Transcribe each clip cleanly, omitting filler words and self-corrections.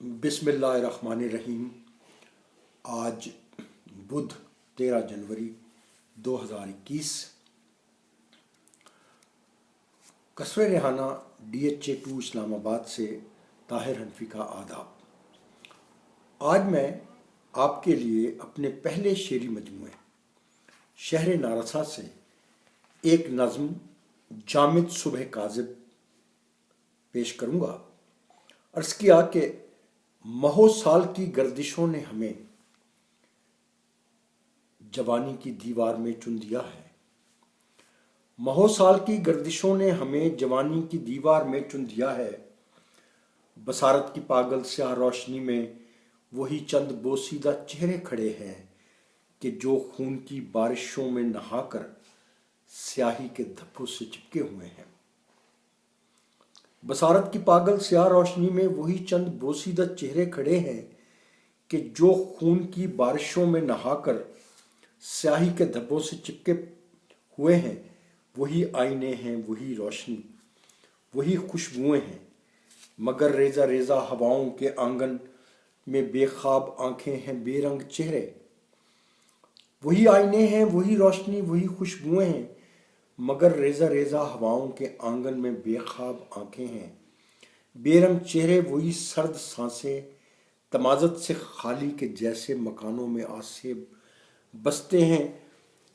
बिस्मिल्लाहिर्रहमानिर्रहीम। आज बुध 13 जनवरी 2021। कसरे रेहाना DHA 2 इस्लामाबाद से ताहिर हनफी का आदाब। आज मैं आपके लिए अपने पहले शेरी मजमूए शहर नारसा से एक नज़्म जामिद सुबह काज़िब पेश करूँगा। अर्ज़ किया कि महो साल की गर्दिशों ने हमें जवानी की दीवार में चुन दिया है। महो साल की गर्दिशों ने हमें जवानी की दीवार में चुन दिया है। बसारत की पागल स्याह रोशनी में वही चंद बोसीदा चेहरे खड़े हैं कि जो खून की बारिशों में नहाकर स्याही के धब्बों से चिपके हुए हैं। बसारत की पागल स्याह रोशनी में वही चंद बोसीदा चेहरे खड़े हैं कि जो खून की बारिशों में नहाकर स्याही के धब्बों से चिपके हुए हैं। वही आईने हैं, वही रोशनी, वही खुशबुएं हैं, मगर रेजा रेजा हवाओं के आंगन में बेख्वाब आंखें हैं, बेरंग चेहरे। वही आईने हैं, वही रोशनी, वही खुशबुएं हैं, मगर रेजा रेजा हवाओं के आंगन में बेख्वाब आंखें हैं, बेरंग चेहरे। वही सर्द सांसें तमाज़त से खाली के जैसे मकानों में आसे बसते हैं।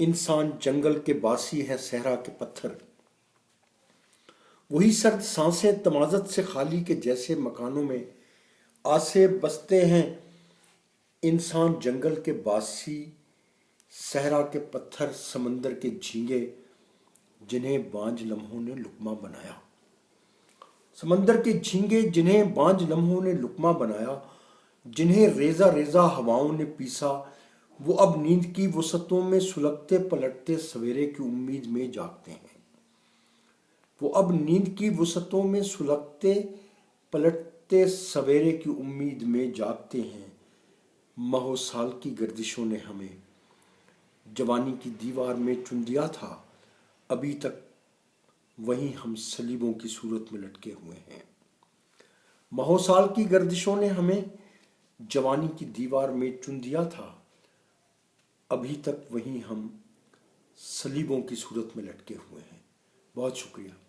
इंसान जंगल के बासी हैं, सहरा के पत्थर। वही सर्द सांसें तमाज़त से खाली के जैसे मकानों में आसे बसते हैं। इंसान जंगल के बासी, सहरा के पत्थर, समंदर के झींगे जिन्हें बांझ लम्हों ने लुकमा बनाया। समंदर के झींगे जिन्हें बांझ लम्हों ने लुकमा बनाया, जिन्हें रेजा रेजा हवाओं ने पीसा, वो अब नींद की वसतों में सुलगते पलटते सवेरे की उम्मीद में जागते हैं। वो अब नींद की वसतों में सुलगते पलटते सवेरे की उम्मीद में जागते हैं। महो साल की गर्दिशों ने हमें जवानी की दीवार में चुन दिया था। अभी तक वहीं हम सलीबों की सूरत में लटके हुए हैं। महो साल की गर्दिशों ने हमें जवानी की दीवार में चुन दिया था। अभी तक वहीं हम सलीबों की सूरत में लटके हुए हैं। बहुत शुक्रिया।